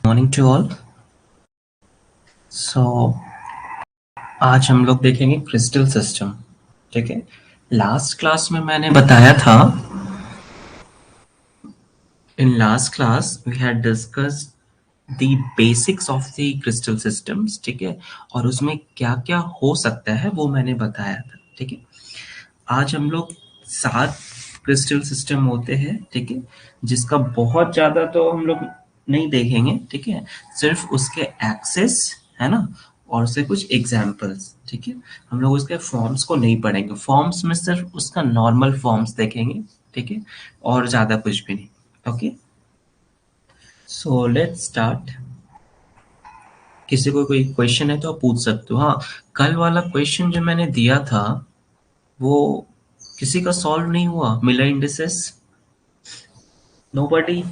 Morning to all. सो आज हम लोग देखेंगे क्रिस्टल सिस्टम। ठीक है, लास्ट क्लास में मैंने बताया था, in last class we had discussed the basics of the crystal systems. ठीक है, और उसमें क्या क्या हो सकता है वो मैंने बताया था। ठीक है, आज हम लोग 7 क्रिस्टल सिस्टम होते हैं। ठीक है, जिसका बहुत ज्यादा तो हम लोग नहीं देखेंगे। ठीक है, सिर्फ उसके एक्सेस है ना, और उससे कुछ एग्जाम्पल्स। ठीक है, हम लोग उसके फॉर्म्स को नहीं पढ़ेंगे, फॉर्म्स में सिर्फ उसका नॉर्मल फॉर्म्स देखेंगे। ठीक है, और ज्यादा कुछ भी नहीं। Okay, so let's start. किसी को कोई क्वेश्चन है तो आप पूछ सकते हो। हाँ, कल वाला क्वेश्चन जो मैंने दिया था वो किसी का सॉल्व नहीं हुआ, मिलर इंडिसेस। नोबडी,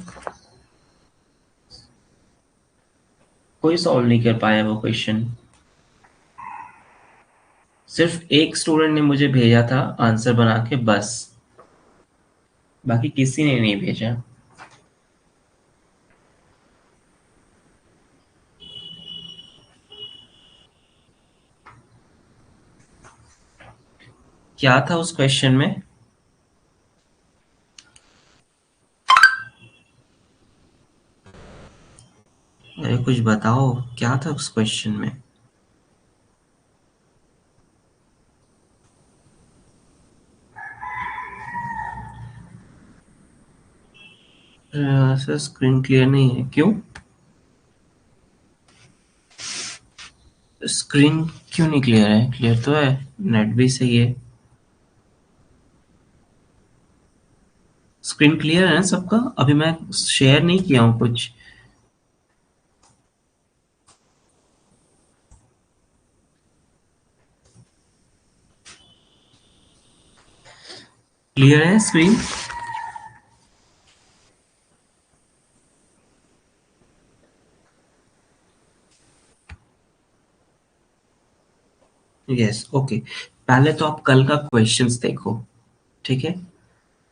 कोई सॉल्व नहीं कर पाया वो क्वेश्चन। सिर्फ एक स्टूडेंट ने मुझे भेजा था आंसर बना के, बस, बाकी किसी ने नहीं भेजा। क्या था उस क्वेश्चन में? अरे कुछ बताओ, क्या था उस क्वेश्चन में? सर स्क्रीन क्लियर नहीं है, क्यों? स्क्रीन क्यों नहीं क्लियर है? क्लियर तो है, नेट भी सही है। स्क्रीन क्लियर है ना सबका? अभी मैं शेयर नहीं किया हूँ कुछ। क्लियर है स्क्रीन? Yes, okay. पहले तो आप कल का क्वेश्चंस देखो। ठीक है,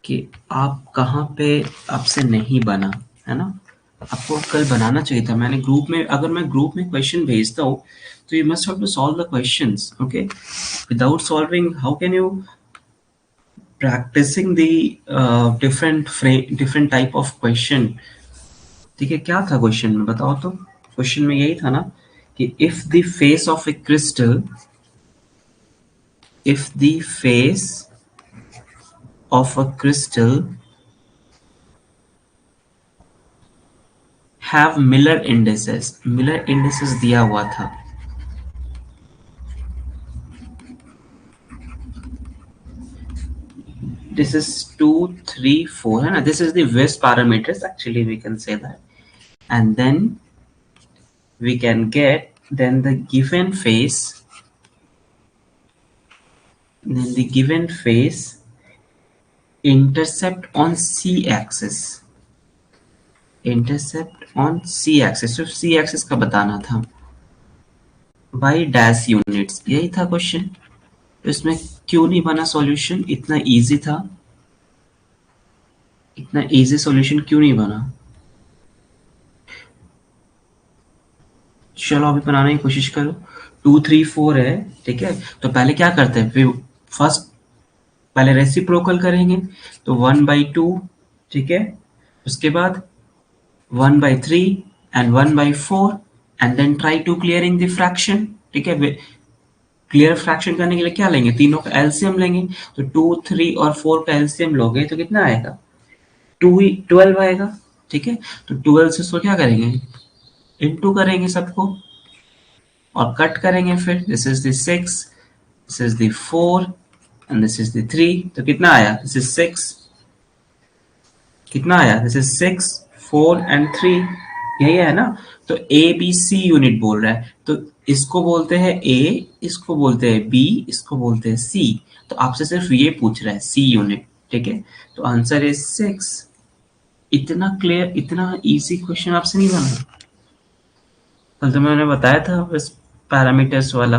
कि आप कहाँ पे आपसे नहीं बना, है ना? आपको कल बनाना चाहिए था। मैंने ग्रुप में, अगर मैं ग्रुप में क्वेश्चन भेजता हूँ तो you must have to solve the questions. Okay, without solving how can you practising the different type of question. ठीक है, क्या था क्वेश्चन में बताओ तो? क्वेश्चन में यही था ना कि if the face of a crystal have Miller indices दिया हुआ था। This is 2, 3, 4 है ना? This is the West parameters, actually we can say that, and then we can get then the given phase intercept on C axis, सिर्फ C axis का बताना था by dash units, यही था क्वेश्चन। तो इसमें क्यों नहीं बना सॉल्यूशन? इतना इजी था, इतना इजी सॉल्यूशन क्यों नहीं बना? चलो अभी बनाने की कोशिश करो। 2, 3, 4 है। ठीक है, तो पहले क्या करते हैं, फिर फर्स्ट पहले रेसिप्रोकल करेंगे, तो 1/2। ठीक है, उसके बाद 1/3 and 1/4 and then try to clearing the fraction. ठीक है, क्लियर फ्रैक्शन करने के लिए क्या लेंगे? तीनों का एलसीएम लेंगे। तो 2, 3 और 4 का एलसीएम लोगे तो कितना आएगा? 12 आएगा। ठीक है, तो 12 से इसको क्या करेंगे? इनटू करेंगे सबको। और कट करेंगे फिर, this is the 6, this is the 4 and this is the 3, तो कितना आया, दिस इज 6, कितना आया, दिस इज 6, 4 एंड 3, यही है ना। तो ए बी सी यूनिट बोल रहा है, तो इसको बोलते हैं ए, इसको बोलते हैं बी, इसको बोलते हैं सी। तो आपसे सिर्फ ये पूछ रहा है सी यूनिट, ठीक है। तो आंसर इज 6। इतना क्लियर, इतना इजी क्वेश्चन आपसे नहीं बना, कल तो मैंने बताया था बस पैरामीटर्स वाला।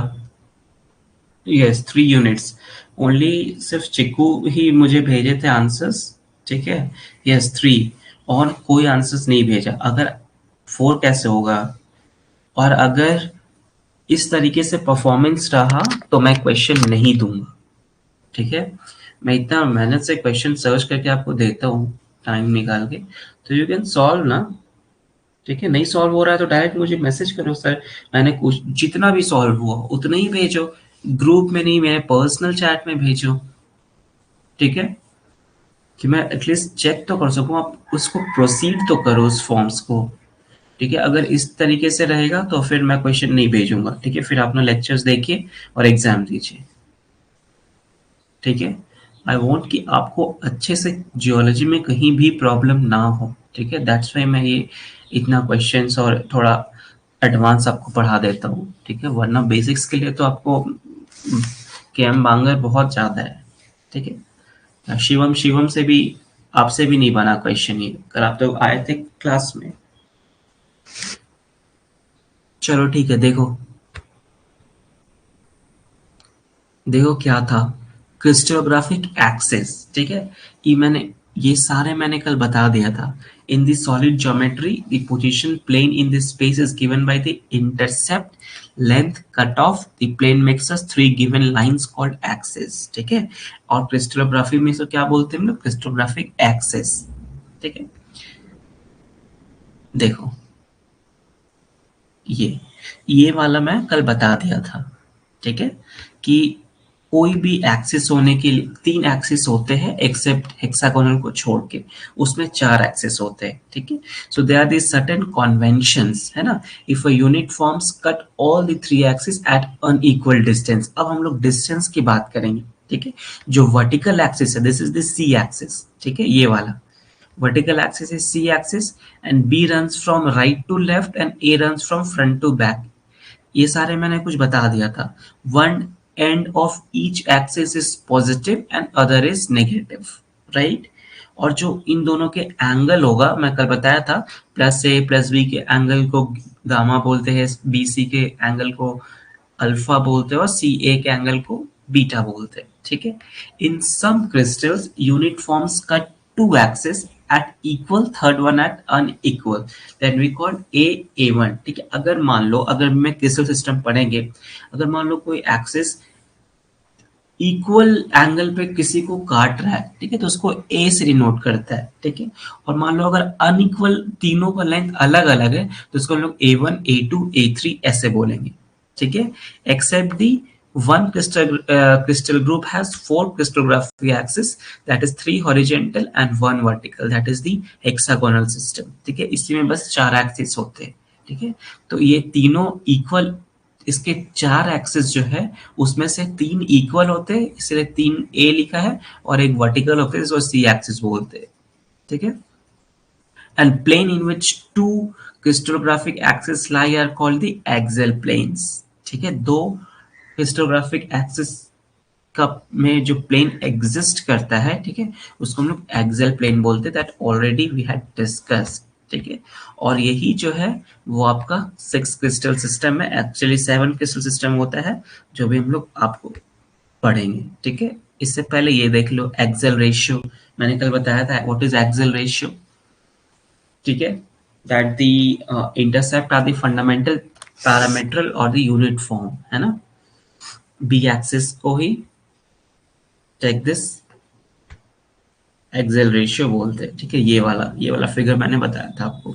यस 3 यूनिट्स ओनली, सिर्फ चिक्कू ही मुझे भेजे थे आंसर्स, ठीक है। यस 3, और कोई आंसर्स नहीं भेजा। अगर 4 कैसे होगा, और अगर इस तरीके से परफॉर्मेंस रहा तो मैं क्वेश्चन नहीं दूंगा, ठीक है। मैं इतना मेहनत से क्वेश्चन सर्च करके आपको देता हूँ टाइम निकाल के, तो यू कैन सॉल्व ना, ठीक है। नहीं सॉल्व हो रहा है तो डायरेक्ट मुझे मैसेज करो, सर मैंने कुछ जितना भी सॉल्व हुआ उतना ही भेजो, ग्रुप में नहीं, मेरे पर्सनल चैट में भेजो, ठीक है, कि मैं एटलीस्ट चेक तो कर सकूं, आप उसको प्रोसीड तो करो उस फॉर्म्स को, ठीक है। अगर इस तरीके से रहेगा तो फिर मैं क्वेश्चन नहीं भेजूंगा, ठीक है। फिर अपना लेक्चर्स देखिए और एग्जाम दीजिए, ठीक है। आई वॉन्ट कि आपको अच्छे से जियोलॉजी में कहीं भी प्रॉब्लम ना हो, ठीक है। दैट्स वाई मैं ये इतना क्वेश्चंस और थोड़ा एडवांस आपको पढ़ा देता हूँ, ठीक है। वरना बेसिक्स के लिए तो आपको के एम बांगर बहुत ज़्यादा है, ठीक है। शिवम शिवम से भी, आपसे भी नहीं बना क्वेश्चन ये, कल आप तो आए थे क्लास में। चलो ठीक है, देखो देखो क्या था, क्रिस्टलोग्राफिक एक्सिस, ठीक है। ये सारे मैंने कल बता दिया था। In the solid geometry the position plane in the space is given by the intercept length cut off the plane makes us three given lines called axis, ठीक है। और क्रिस्टलोग्राफी में इसको क्या बोलते हैं हम लोग, क्रिस्टलोग्राफिक एक्सिस, ठीक है। देखो ये वाला मैं कल बता दिया था, ठीक है, कि कोई भी एक्सिस होने के लिए 3 एक्सिस होते हैं एक्सेप्ट हेक्सागोनल को छोड़ के, उसमें 4 एक्सिस होते हैं, ठीक है। So there are the certain conventions, है ना। If a unit forms cut all the 3 axis at unequal distance. अब हम लोग डिस्टेंस की बात करेंगे, ठीक है। जो वर्टिकल एक्सिस है, this is the C axis, ठीक है, ये वाला vertical axis is C axis and B runs from right to left and A runs from front to back. ये सारे मैंने कुछ बता दिया था। One end of each axis is positive and other is negative, right? और जो इन दोनों के एंगल होगा, मैं कल बताया था, प्लस ए प्लस बी के एंगल को गामा बोलते हैं, बी सी के एंगल को अल्फा बोलते हैं और सी ए के एंगल को बीटा बोलते हैं, ठीक है। In some crystals unit forms cut two axis at equal, third one at unequal, then we call A1, ठीक है। अगर मान लो, अगर मैं क्रिस्टल सिस्टम पढ़ेंगे, अगर मान लो कोई एक्सिस इक्वल एंगल पे किसी को काट रहा है, ठीक है, तो उसको ए से डिनोट करता है, ठीक है। और मान लो अगर अनइक्वल तीनों का लेंथ अलग अलग है तो उसको हम लोग A1 A2 A3 ऐसे बोलेंगे, ठीक है। Accept the one crystal group has 4 crystallographic axes, that is 3 horizontal and 1 vertical, that is the hexagonal system, ठीक है। इसी में बस 4 एक्सिस होते हैं, ठीक है। तो ये तीनों इक्वल, इसके 4 एक्सिस जो है उसमें से 3 इक्वल होते हैं, इसलिए 3 ए लिखा है, और एक वर्टिकल होते हैं जिसको सी एक्सिस बोलते हैं, ठीक है। And plane in which two crystallographic axes lie are called the axial planes, ठीक है। दो क्रिस्टोग्राफिक एक्सिस का में जो प्लेन एग्जिस्ट करता है, ठीक है, उसको हम लोग एक्सियल प्लेन बोलते हैं, that already we had discussed, ठीक है। और यही जो है वो आपका 6 क्रिस्टल सिस्टम में, एक्चुअली 7 क्रिस्टल सिस्टम होता है, जो भी हम लोग आपको पढ़ेंगे, ठीक है। इससे पहले ये देख लो एक्सियल रेशियो, मैंने कल बताया था व्हाट इज एक्सियल रेशियो, ठीक है, that the intercept are the fundamental parametral or the unit form, है ना। बी एक्सिस को ही टेक दिस एक्सेल रेशियो बोलते हैं, ठीक है। ये वाला फिगर मैंने बताया था आपको,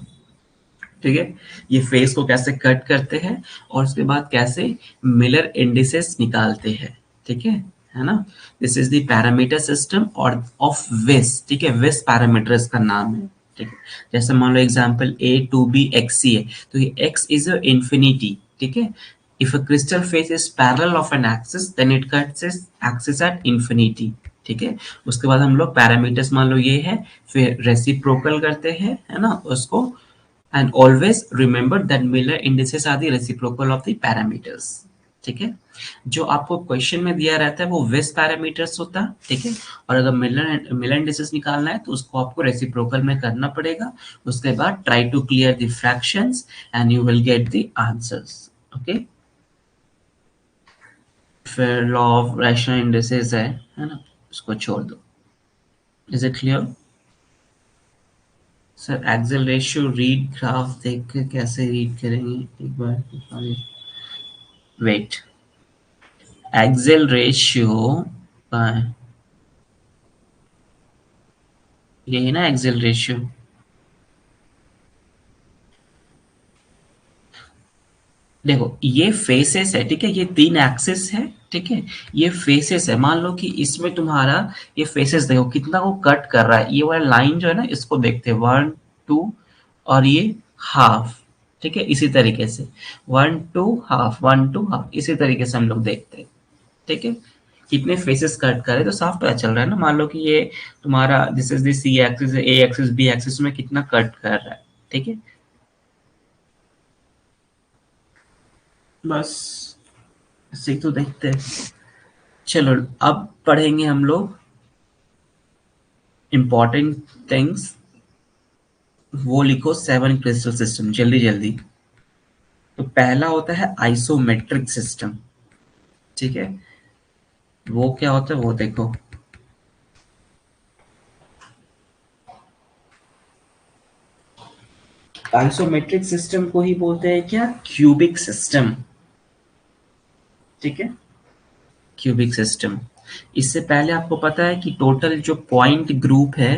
ठीक है। ये फेस को कैसे कट करते हैं और उसके बाद कैसे मिलर इंडिसेस निकालते हैं, ठीक है ना। This is the parameter system और ऑफ विस, ठीक है। विस पैरामीटर इसका नाम है, ठीक है। जैसे मान लो एग्जांपल A2B XC है, तो ये X इज इंफिनिटी, ठीक है। If a crystal face is parallel of an axis, then it cuts its axis at infinity. ठीक है, उसके बाद हम लोग पैरामीटर्स मान लो ये है, फिर रेसिप्रोकल करते हैं, है ना उसको, and always remember that Miller indices are the reciprocal of the parameters. ठीक है, जो आपको क्वेश्चन में दिया रहता है वो विस पैरामीटर्स होता है. ठीक है, और अगर मिलर इंडिसेस निकालना है तो उसको आपको रेसिप्रोकल में करना पड़ेगा. उसके बाद try to clear the fractions and you will get the answers. Okay, फिर लॉ ऑफ रैशनल इंडिसेस है ना, उसको छोड़ दो. Is it clear sir? Axial ratio read graph देख के कैसे रीड करेंगे एक बार वेट. एक्सेल रेशियो यही ना, एक्सेल रेशियो. देखो ये फेसेस है, ठीक है, ये 3 एक्सिस है. ठीक है, ये फेसेस है. मान लो कि इसमें तुम्हारा ये फेसेस देखो कितना वो कट कर रहा है. ये वाला लाइन जो है ना, इसको देखते हैं 1 2 और ये हाफ. ठीक है, इसी तरीके से 1 2 हाफ 1 2 हाफ, इसी तरीके से हम लोग देखते हैं. ठीक है, कितने फेसेस कट करे तो साफ पता चल रहा है ना. मान लो कि ये तुम्हारा this is the C axis, A axis, B axis में कितना कट कर रहा है. ठीक है, बस इसे तो देखते हैं. चलो अब पढ़ेंगे हम लोग इम्पोर्टेंट थिंग्स. वो लिखो 7 क्रिस्टल सिस्टम जल्दी जल्दी. तो पहला होता है आइसोमेट्रिक सिस्टम. ठीक है, वो क्या होता है वो देखो. आइसोमेट्रिक सिस्टम को ही बोलते हैं क्या, क्यूबिक सिस्टम. ठीक है, क्यूबिक सिस्टम. इससे पहले आपको पता है कि टोटल जो पॉइंट ग्रुप है,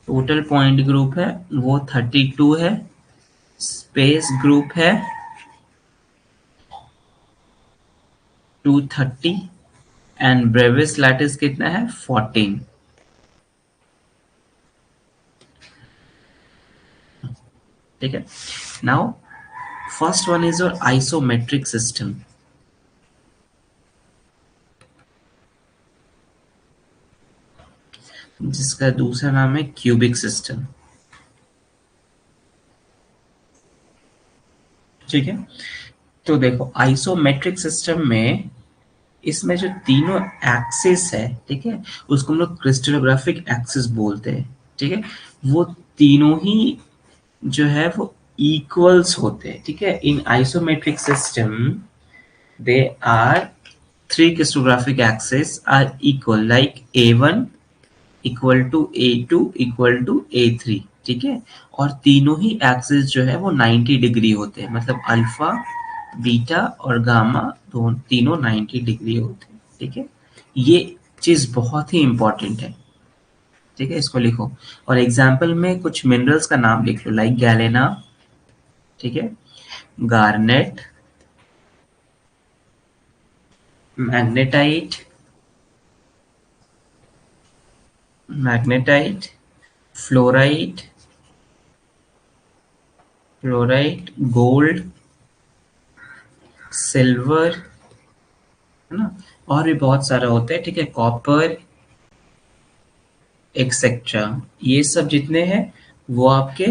टोटल पॉइंट ग्रुप है वो 32 है. स्पेस ग्रुप है 230 एंड ब्रेविस लैटिस कितना है 14. ठीक है, now first one is your isometric system. जिसका दूसरा नाम है क्यूबिक सिस्टम. ठीक है, तो देखो आइसोमेट्रिक सिस्टम में इसमें जो तीनों एक्सिस है, ठीक है, उसको हम लोग क्रिस्टलोग्राफिक एक्सिस बोलते हैं. ठीक है, वो तीनों ही जो है वो इक्वल्स होते हैं. ठीक है, in isometric system they are 3 crystallographic axes are equal like A1 equal to A2 equal to A3. ठीक है, और तीनों ही एक्सिस जो है वो 90 डिग्री होते हैं. मतलब अल्फा बीटा और गामा तीनों 90 डिग्री होते हैं. ठीक है, ये चीज बहुत ही इंपॉर्टेंट है. ठीक है, इसको लिखो. और एग्जाम्पल में कुछ मिनरल्स का नाम लिख लो लाइक गैलेना. ठीक है, garnet, magnetite, fluorite, gold, silver, है ना, और भी बहुत सारा होता है. ठीक है, कॉपर एक्सेट्रा. ये सब जितने हैं वो आपके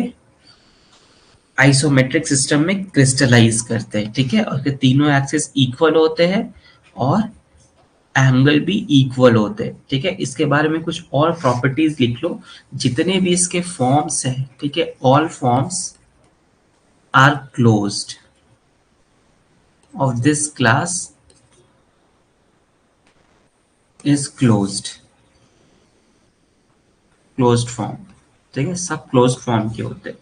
आइसोमेट्रिक सिस्टम में क्रिस्टलाइज करते हैं. ठीक है, और तीनों एक्सिस इक्वल होते हैं और एंगल भी इक्वल होते हैं. ठीक है, इसके बारे में कुछ और प्रॉपर्टीज लिख लो. जितने भी इसके फॉर्म्स हैं, ठीक है, all forms are closed of this class is closed form. ठीक है, सब क्लोज्ड फॉर्म के होते हैं.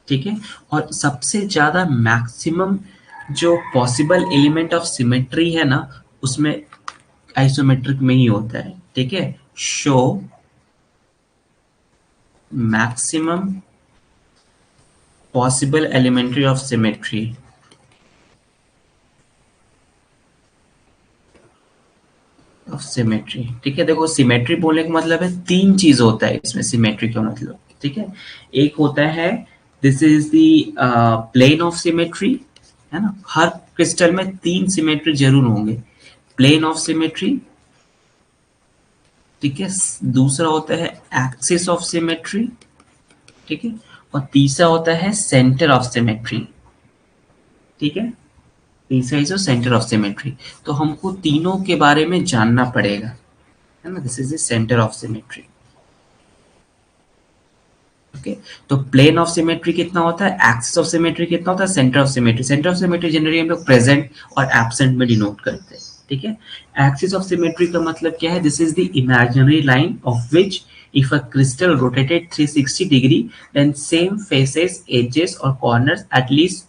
ठीक है, और सबसे ज्यादा मैक्सिमम जो पॉसिबल एलिमेंट ऑफ सिमेट्री है ना, उसमें आइसोमेट्रिक में ही होता है. ठीक है, show maximum possible elementary of symmetry. Of symmetry. ठीक है, देखो सिमेट्री बोलने का मतलब है 3 चीज होता है इसमें. सिमेट्री का मतलब, ठीक है, एक होता है this is the plane of symmetry, है ना। हर क्रिस्टल में 3 सिमेट्री जरूर होंगे, प्लेन ऑफ सिमेट्री, ठीक है, दूसरा होता है एक्सिस ऑफ सिमेट्री, ठीक है, और तीसरा होता है सेंटर ऑफ सिमेट्री, ठीक है, तीसरा इज सेंटर ऑफ सिमेट्री। तो हमको तीनों के बारे में जानना पड़ेगा, है ना। This is the centre of symmetry, okay. तो प्लेन ऑफ सिमेट्री कितना होता है, एक्सिस ऑफ सिमेट्री कितना होता है, centre of symmetry. Centre of symmetry generally हम लोग प्रेजेंट और एब्सेंट में डिनोट करते हैं, ठीक है। एक्सिस ऑफ सिमेट्री का मतलब क्या है, this is the imaginary line of which if a crystal rotated 360 degree then same faces edges or corners at least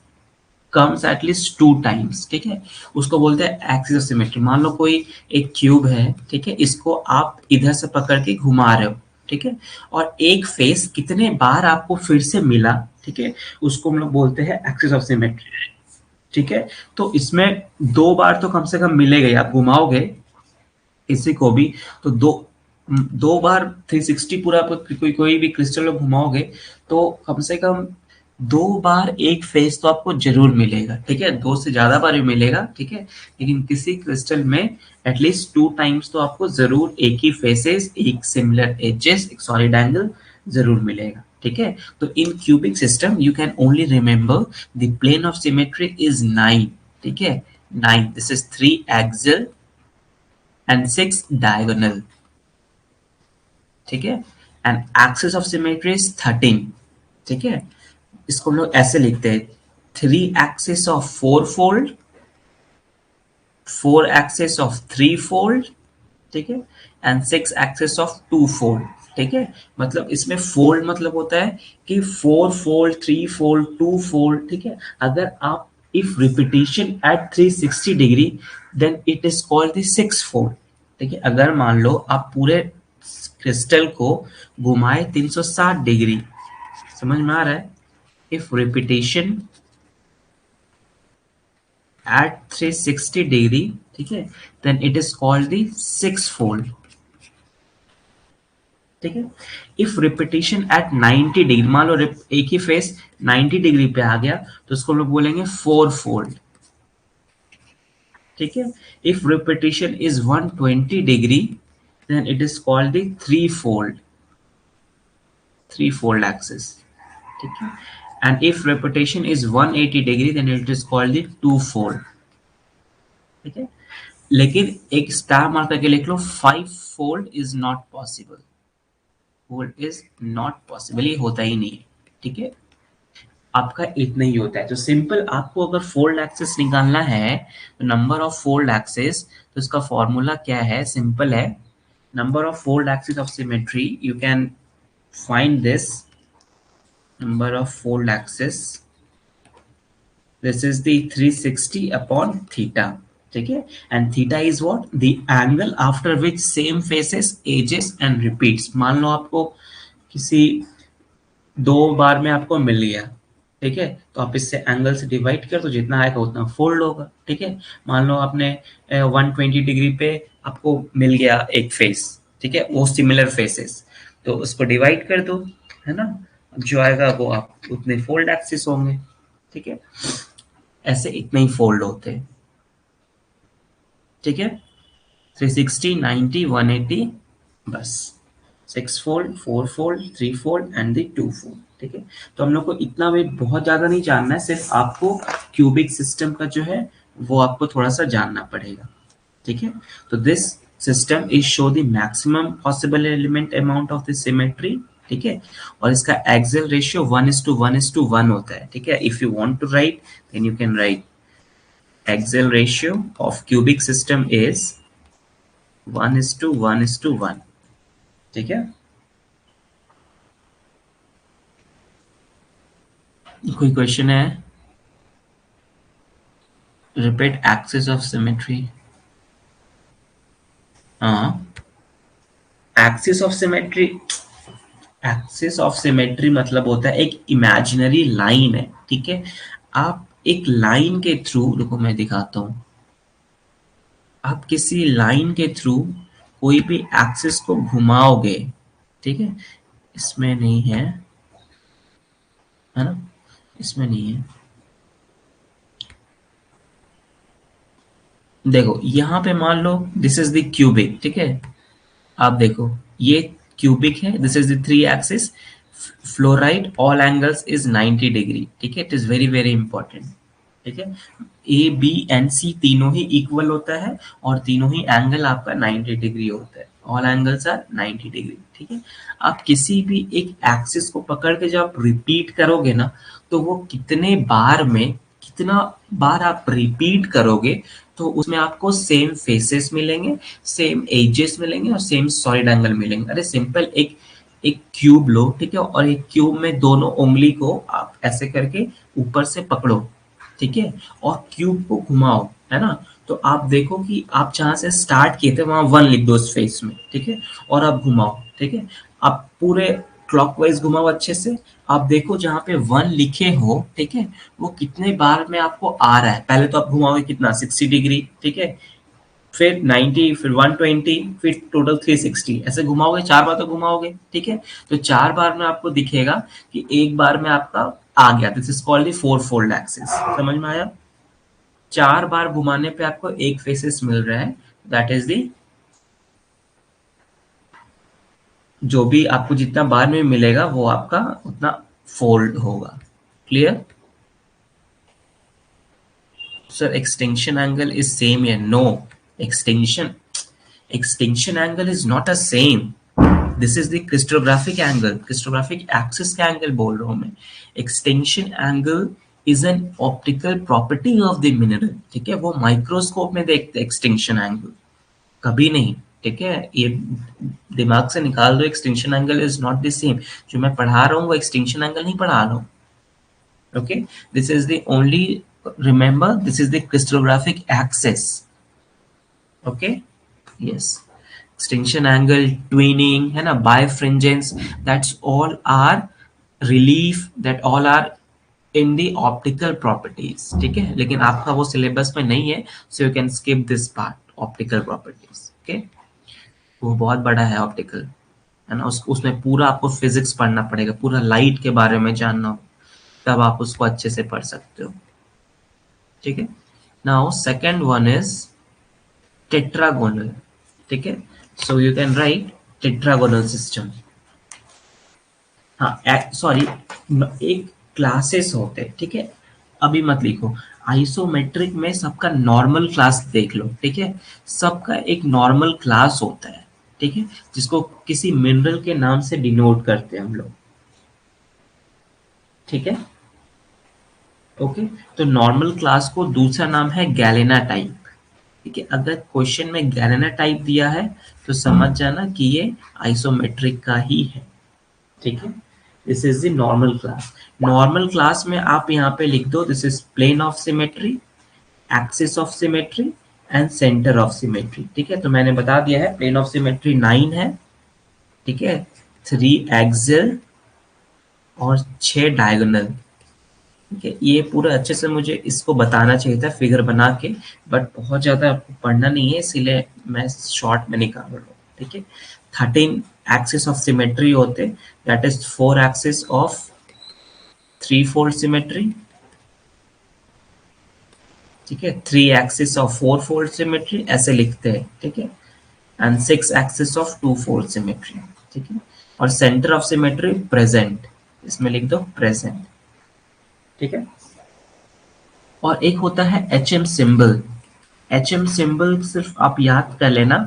comes at least 2 times, ठीक है। उसको बोलते हैं एक्सिस ऑफ सिमेट्री। मान लो कोई एक क्यूब है, ठीक है, इसको आप इधर से पकड़ के घुमा रहे हो, ठीक है, और एक फेस कितने बार आपको फिर से मिला, ठीक है, उसको हम लोग बोलते हैं एक्सिस ऑफ सिमेट्री, ठीक है। तो इसमें 2 बार तो कम से कम मिलेगा ही, आप घुमाओगे किसी को भी तो 2 बार 360 पूरा कोई भी क्रिस्टल में घुमाओगे तो कम से कम 2 बार एक फेस तो आपको जरूर मिलेगा, ठीक है, 2 से ज्यादा बार भी मिलेगा, ठीक है, लेकिन किसी क्रिस्टल में एटलीस्ट 2 टाइम्स तो आपको जरूर एक ही फेसेस, एक सिमिलर एजेस, एक सॉलिड एंगल जरूर मिलेगा, ठीक है। तो in cubic system you can only remember the plane of symmetry is 9, ठीक है, 9, this is 3 axial and 6 diagonal, ठीक है, and axis of symmetry is 13, ठीक है। इसको हम लोग ऐसे लिखते हैं, 3 axis of 4 fold, 4 axis of 3 fold, ठीक है, एंड 6 एक्सिस ऑफ 2 फोल्ड, ठीक है। मतलब इसमें फोल्ड मतलब होता है कि 4 फोल्ड, 3 फोल्ड, 2 फोल्ड, ठीक है। अगर आप if repetition at 360 degree then it is called the 6 fold, ठीक है। अगर मान लो आप पूरे क्रिस्टल को घुमाए 360 डिग्री, समझ में आ रहा है, if repetition at 360 degree, ठीक है, then it is called the 6 fold, ठीक है। if repetition at 90 डिग्री, मान लो एक ही फेस 90 डिग्री पे आ गया तो उसको लोग बोलेंगे 4 फोल्ड, ठीक है। if repetition is 120 degree then it is called the 3 fold, 3 fold axis, ठीक है। and if repetition is 180 degree then it is called the 2 fold, ठीक है। लेकिन एक स्टार मार करके लिख लो, 5 fold is not possible, fold is not possible, ये होता ही नहीं है, ठीक है। आपका इतना ही होता है। तो सिंपल आपको अगर फोल्ड एक्सेस निकालना है तो नंबर ऑफ फोल्ड एक्सेस, तो इसका फॉर्मूला क्या है, सिंपल है, number of fold axes of symmetry, you can find this number of fold axis, this is the 360 upon theta, ठीक है, and theta is what, the angle after which same faces ages and repeats। मान लो आपको किसी 2 बार में आपको मिल गया, ठीक है, तो आप इससे एंगल से डिवाइड कर, तो जितना आएगा उतना फोल्ड होगा, ठीक है। मान लो आपने 120 डिग्री पे आपको मिल गया एक फेस, ठीक है, वो सिमिलर फेसेस, तो उसको डिवाइड कर दो, है ना, जो आएगा वो आप उतने फोल्ड एक्सिस होंगे, ठीक है। ऐसे इतने ही फोल्ड होते हैं, ठीक है, 360, 90, 180, बस 6 fold, 4 fold, 3 fold and the 2 fold, ठीक है। तो हम लोग को इतना भी बहुत ज्यादा नहीं जानना है, सिर्फ आपको क्यूबिक सिस्टम का जो है वो आपको थोड़ा सा जानना पड़ेगा, ठीक है। तो this system is show the maximum possible element amount of the symmetry, ठीक है, और इसका एक्सियल रेशियो 1:1:1 होता है, ठीक है। If you want to write then you can write axial ratio of cubic system is 1:1:1, ठीक है। कोई क्वेश्चन है? Repeat axis of symmetry. हाँ, axis of symmetry, axis of symmetry मतलब होता है एक इमेजिनरी लाइन है, ठीक है। आप एक लाइन के थ्रू, रुको मैं दिखाता हूं, आप किसी लाइन के थ्रू कोई भी एक्सिस को घुमाओगे, ठीक है, इसमें नहीं है, है ना, इसमें नहीं है। देखो यहाँ पे मान लो दिस इज द क्यूबिक, ठीक है। आप देखो ये क्यूबिक है, this is the three axis fluoride, all angles is 90 degree, ठीक है। It is very very important, ठीक है। ए बी एंड सी तीनों ही इक्वल होता है और तीनों ही एंगल आपका 90 डिग्री होता है, ऑल एंगल्स आर 90 डिग्री, ठीक है। आप किसी भी एक एक्सिस को पकड़ के जब आप रिपीट करोगे ना, तो वो कितने बार में, कितना बार आप रिपीट करोगे, तो उसमें आपको सेम फेसेस मिलेंगे, सेम एजेस मिलेंगे और सेम सॉलिड एंगल मिलेंगे। अरे सिंपल, एक एक क्यूब लो, ठीक है, और एक क्यूब में दोनों उंगली को आप ऐसे करके ऊपर से पकड़ो, ठीक है, और क्यूब को घुमाओ, है ना। तो आप देखो कि आप जहां से स्टार्ट किए थे वहां 1 लिख दो उस फेस में, ठीक है, और आप घुमाओ, ठीक है। आप पूरे क्लॉकवाइज घुमाओ अच्छे से। आप देखो जहाँ पे 1 लिखे हो, ठीक है, वो कितने बार में आपको आ रहा है। पहले तो आप घुमाओगे कितना, 60 डिग्री, ठीक है, फिर 90, फिर 120, फिर टोटल 360, ऐसे घुमाओगे, 4 बार तो घुमाओगे, ठीक है। तो 4 बार में आपको दिखेगा कि एक बार में आपका आ गया। This is called the four fold axis. समझ में आया? 4 बार घुमाने पे आपको एक फेसेस मिल रहा है, दैट इज द, जो भी आपको जितना बार में मिलेगा वो आपका उतना फोल्ड होगा। Clear? Sir extinction angle is same या no? Extinction angle is not a same. This is the crystallographic angle, crystallographic axis का एंगल बोल रहा हूं मैं। Extinction angle is an optical property of the mineral, ठीक है। वो माइक्रोस्कोप में देखते एक्सटेंशन एंगल, कभी नहीं, ठीक है। ये दिमाग से निकाल दो, extension angle is not the same. जो मैं पढ़ा रहा हूँ वो एक्सटेंशन एंगल नहीं पढ़ा रहा हूँ, okay. This is the only, remember this is the crystallographic axis, okay, yes. Extinction angle, twinning, है ना, birefringence, that's all are relief, that all are in the optical properties, ठीक है। लेकिन आपका वो सिलेबस में नहीं है, so you can skip this part, optical properties, okay. वो बहुत बड़ा है ऑप्टिकल, है ना। उसमें पूरा आपको फिजिक्स पढ़ना पड़ेगा, पूरा लाइट के बारे में जानना हो, तब आप उसको अच्छे से पढ़ सकते हो, ठीक है। Now second one is tetragonal, ठीक है। So you can right tetragonal system. हाँ सॉरी, एक क्लासेस होते हैं, ठीक है। अभी मत लिखो, आइसोमेट्रिक में सबका नॉर्मल क्लास देख लो, ठीक है। सबका एक नॉर्मल क्लास होता है, ठीक है, जिसको किसी मिनरल के नाम से डिनोट करते हैं हम लोग, ठीक है, ओके। तो नॉर्मल क्लास को दूसरा नाम है गैलेना टाइप, ठीक है। अगर क्वेश्चन में गैलेना टाइप दिया है तो समझ जाना कि ये आइसोमेट्रिक का ही है, ठीक है। This is the normal class. Normal class में आप यहाँ पे लिख दो, this is plane of symmetry, axis of symmetry and centre of symmetry, ठीक है। तो मैंने बता दिया है, प्लेन ऑफ सिमेट्री 9 है, ठीक है, 3 एक्सियल और 6 डायगोनल, ठीक है। ये पूरा अच्छे से मुझे इसको बताना चाहिए था फिगर बना के, बट बहुत ज्यादा आपको पढ़ना नहीं है, इसीलिए मैं शॉर्ट में निकाल रहा हूँ, ठीक है। 13 एक्सिस ऑफ सिमेट्री होते, that is 4 axis of 3 fold symmetry, ठीक है, 3 एक्सिस ऑफ 4 फोल्ड सिमेट्री, ऐसे लिखते हैं, ठीक है, and 6 axis of 2 fold symmetry, ठीक है। और सेंटर ऑफ सिमेट्री प्रेजेंट, इसमें लिख दो प्रेजेंट, ठीक है। और एक होता है H M symbol. H M symbol सिर्फ आप याद कर लेना,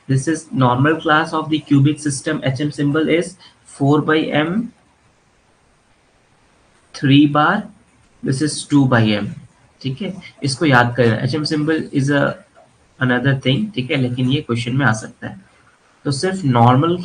this is normal class of the cubic system. H M symbol is 4/m 3 बार, दिस इज 2/m, ठीक है। इसको याद कर लेना, H M symbol is another thing, ठीक है, लेकिन ये क्वेश्चन में आ सकता है। तो सिर्फ नॉर्मल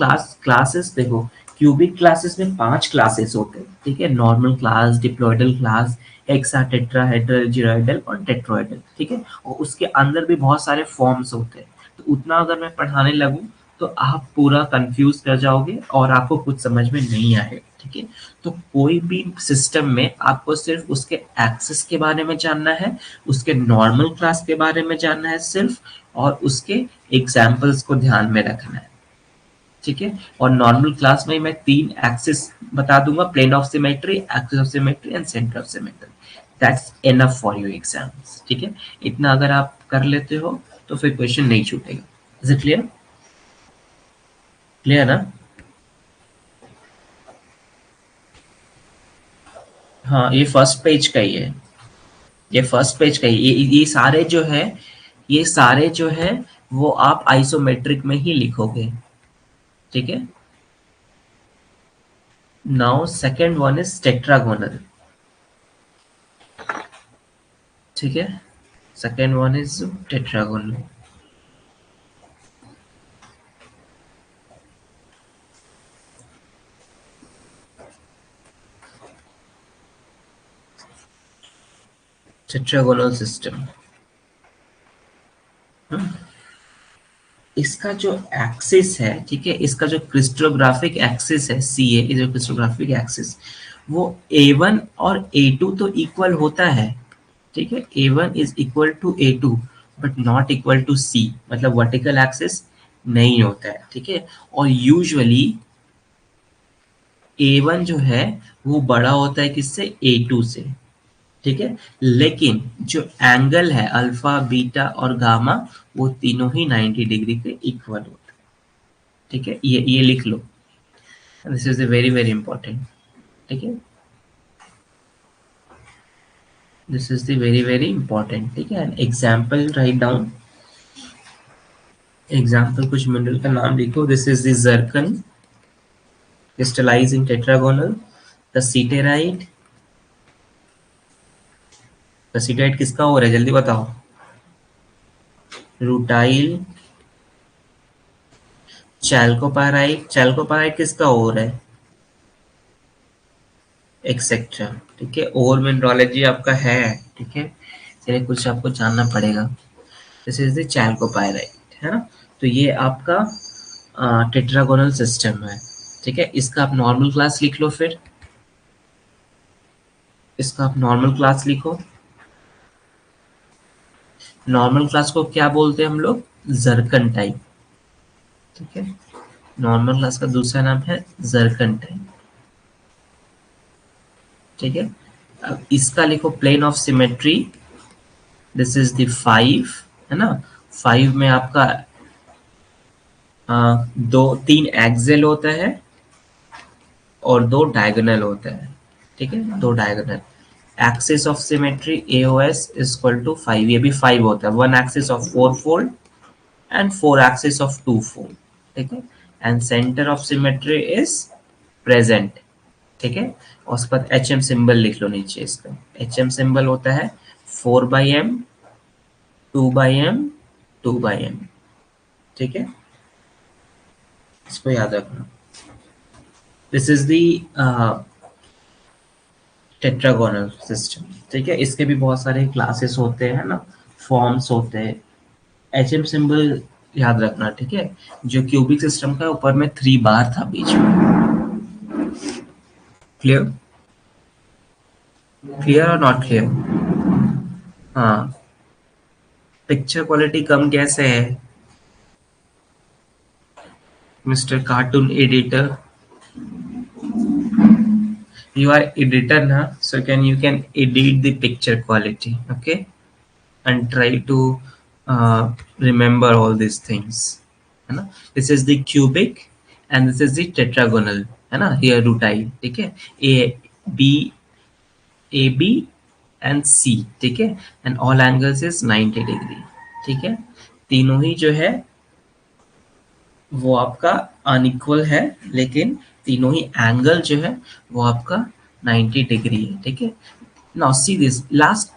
क्लासेस देखो, क्यूबिक क्लासेस में 5 क्लासेस होते हैं, ठीक है, normal class, diploidal class, hexa, tetrahedral, gyroidal और टेट्रोइडल, ठीक है। और उसके अंदर भी बहुत सारे फॉर्म्स होते हैं। तो उतना अगर मैं पढ़ाने लगूं तो आप पूरा कंफ्यूज कर जाओगे और आपको कुछ समझ में नहीं आएगा, ठीक है। तो कोई भी सिस्टम में आपको सिर्फ उसके एक्सिस के बारे में जानना है, उसके नॉर्मल क्लास के बारे में जानना है सिर्फ, और उसके एग्जाम्पल्स को ध्यान में रखना है, ठीक है। और नॉर्मल क्लास में मैं 3 एक्सिस बता दूंगा, plane of symmetry, axis of symmetry and centre of symmetry. That's enough for your exams, ठीक है। इतना अगर आप कर लेते हो तो फिर क्वेश्चन नहीं छूटेगा। Is it clear? क्लियर ना? हाँ, ये फर्स्ट पेज का ही है, ये फर्स्ट पेज का ही। ये सारे जो है, ये सारे जो है वो आप आइसोमेट्रिक में ही लिखोगे, ठीक है। Now second one is tetragonal, ठीक है। Second one is tetragonal. Tetragonal system, इसका जो एक्सिस है, ठीक है, इसका जो क्रिस्टोग्राफिक एक्सिस है, सी ए जो क्रिस्टोग्राफिक एक्सिस, वो A1 और A2 तो इक्वल होता है, ठीक है। A1 is equal to A2 but not equal to C, मतलब वर्टिकल एक्सिस नहीं होता है, ठीक है। और यूजुअली A1 जो है वो बड़ा होता है किससे? A2 से, ठीक है। लेकिन जो एंगल है अल्फा, बीटा और गामा, वो तीनों ही 90 डिग्री के इक्वल होते हैं, ठीक है। ये लिख लो, this is very very important, ठीक है। This is the very very important, ठीक है। एग्जाम्पल राइट डाउन, एग्जाम्पल कुछ मिनरल का नाम लिखो। This is the zircon crystallising tetragonal, the cassiterite. The cassiterite किसका हो रहा है जल्दी बताओ? रूटाइल। चैल्कोपाराइट, चैल्कोपाराइट किसका हो रहा है? एक्सेट्रा, ठीक है। और मिनरोलॉजी आपका है, ठीक है, चलिए कुछ आपको जानना पड़ेगा। दिस इज द चैल्कोपाइराइट, है ना। तो ये आपका टेट्रागोनल सिस्टम है, ठीक है। इसका आप नॉर्मल क्लास लिख लो, फिर इसका आप नॉर्मल क्लास लिखो। नॉर्मल क्लास को क्या बोलते हैं हम लोग? जर्कन टाइप, ठीक है। नॉर्मल क्लास का दूसरा नाम है जर्कन टाइप, ठीक है। अब इसका लिखो plane of symmetry, this is the 5, है ना। 5 में आपका दो 3 एक्सेल होता है और 2 डायगोनल होता है, ठीक है, 2 diagonal. Axis of symmetry AOS is equal to 5, ये भी 5 होता है। 1 axis of 4 fold and 4 axis of 2 fold, ठीक है। And centre of symmetry is present, ठीक है। और उसके बाद HM सिंबल लिख लो नीचे। इसका HM सिंबल होता है 4/m, 2/m, 2/m, ठीक है। इसको याद रखना। This is the tetragonal system, ठीक है। इसके भी बहुत सारे क्लासेस होते हैं ना, फॉर्म्स होते हैं। HM सिंबल याद रखना, ठीक है। जो क्यूबिक सिस्टम का ऊपर में 3 बार था बीच में। क्लियर? क्लियर और नॉट क्लियर? हाँ। पिक्चर क्वालिटी कम कैसे है mister cartoon editor? You are editor now, so you can edit the picture quality, okay, and try to remember all these things, है ना। This is the cubic and this is the tetragonal, है ना। Here rutile, ठीक है। A B and C, ठीक है। and all angles is 90 degree, ठीक है। तीनों ही जो है वो आपका अनइक्वल है, लेकिन तीनों ही एंगल जो है वो आपका 90 डिग्री है, ठीक है। Now see this last,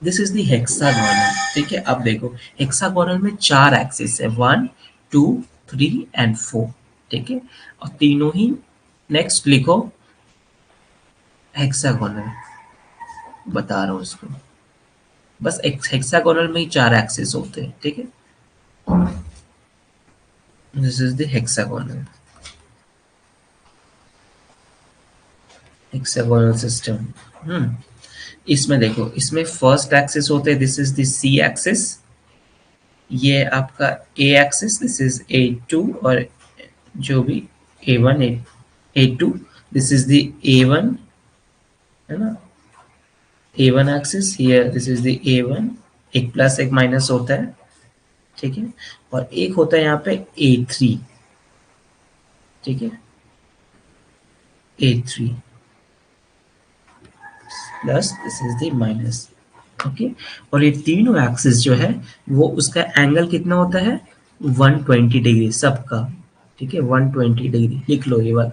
this is the hexagonal, ठीक है। अब देखो हेक्सागोनल में 4 एक्सिस है, 1 2 3 एंड 4, ठीक है। और तीनों ही, नेक्स्ट लिखो हेक्सागोनल, बता रहा हूँ इसको। बस हेक्सागोनल में ही 4 एक्सिस होते हैं, ठीक है। This is the hexagonal, hexagonal system. इसमें देखो, इसमें फर्स्ट एक्सिस होते हैं, this is the C axis, ये आपका A axis, this is A2 और जो भी A1 A2, this is the A1, है ना, A1 axis, here this is the A1, एक प्लस एक माइनस होता है, ठीक है, और एक होता है यहाँ पे A3, ठीक है, A3 plus this is the minus, okay. और ये तीनों एक्सिस जो है वो उसका एंगल कितना होता है, 120 डिग्री सबका, ठीक है, 120 डिग्री लिख लो ये वाला,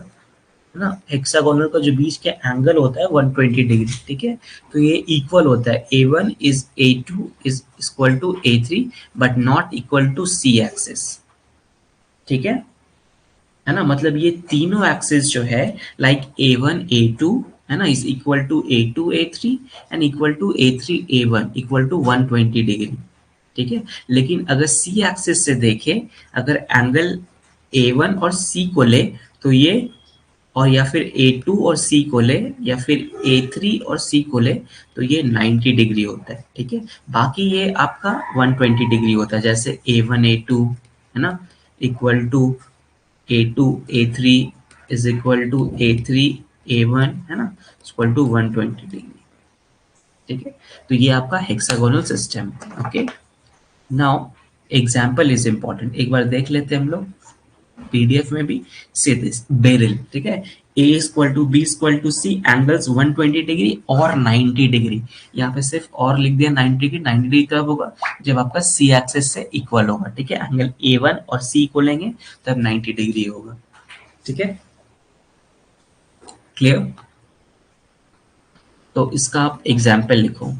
है ना। हेक्सागोनल का जो बीच का एंगल होता है 120 डिग्री, ठीक है। तो ये इक्वल होता है A1 is A2 is equal to A3 but not equal to C axis, ठीक है ना। मतलब ये तीनों एक्सिस जो है लाइक A1 A2, है ना, is equal to A2 A3 and equal to A3 A1 equal to 120 degree, ठीक है। लेकिन अगर C एक्सिस से देखें, अगर एंगल A1 और C को ले तो ये, और या फिर A2 और C को ले, या फिर A3 और C को ले, तो ये 90 डिग्री होता है, ठीक है। बाकी ये आपका 120 डिग्री होता है, जैसे A1 A2, है ना, equal to A2 A3 is equal to A3 A1, है ना, इक्वल टू 120 डिग्री, ठीक है। तो ये आपका hexagonal system, okay. Now example is important, एक बार देख लेते हैं हम लोग पीडीएफ में भी। से दिस बेरिल, ठीक है, A equal to B equal to C, angles 120 degree और 90 डिग्री, यहाँ पे सिर्फ और लिख दिया 90 डिग्री। 90 डिग्री कब होगा, जब आपका C एक्सिस से इक्वल होगा, ठीक है। एंगल A1 और C को लेंगे तब 90 डिग्री होगा, ठीक है, क्लियर। तो इसका आप एग्जाम्पल लिखो,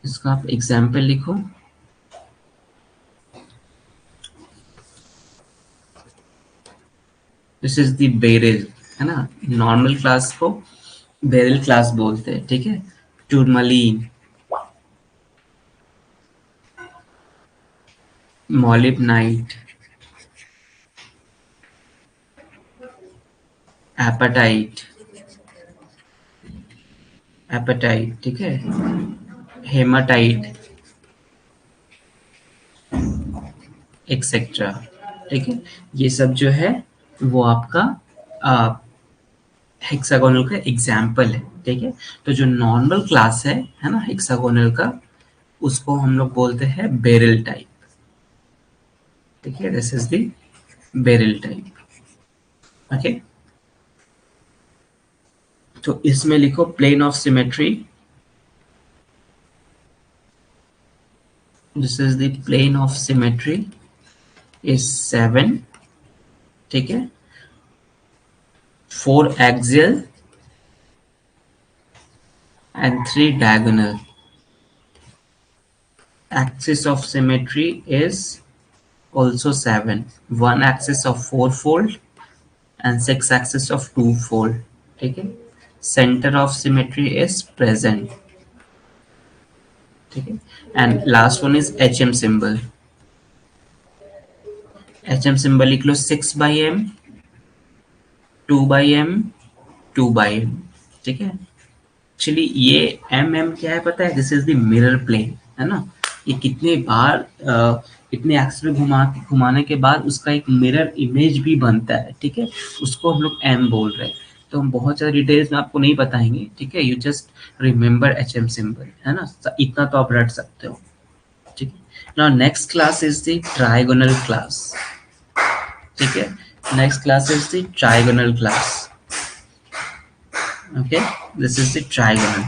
इसका आप एग्जाम्पल लिखो। दिस इज द बेरिल, है ना, नॉर्मल क्लास को बेरिल क्लास बोलते हैं, ठीक है। टूरमलीन, मोलिब्नाइट, एपेटाइट, एपेटाइट, ठीक है, हेमाटाइट, एक्सेट्रा, ठीक है। ये सब जो है वो आपका हेक्सागोनल का एग्जाम्पल है, ठीक है। तो जो नॉर्मल क्लास है ना, हेक्सागोनल का, उसको हम लोग बोलते हैं बेरिल टाइप, ठीक है। This is the beryl type, okay. तो इसमें लिखो plane of symmetry, this is the plane of symmetry is 7, ठीक है, 4 axial and 3 diagonal. Axis of symmetry is also 7, 1 axis of 4-fold and 6 axis of 2-fold, ठीक है। Center of symmetry is present, ठीक है। And last one is HM symbol. HM symbol लिख लो 6/m, 2/m, 2/m, ठीक है। Actually ये M क्या है पता है, this is the mirror plane, है ना। ये कितने बार इतने एक्सिस में घुमाने के बाद उसका एक मिरर इमेज भी बनता है, ठीक है, उसको हम लोग एम बोल रहे हैं। तो हम बहुत ज़्यादा डिटेल्स में आपको नहीं बताएंगे, ठीक है। You just remember HM symbol, है ना, इतना तो आप रट सकते हो, ठीक है। Now next class is the trigonal class, ठीक है। Next class is the trigonal class, okay, this is the trigonal,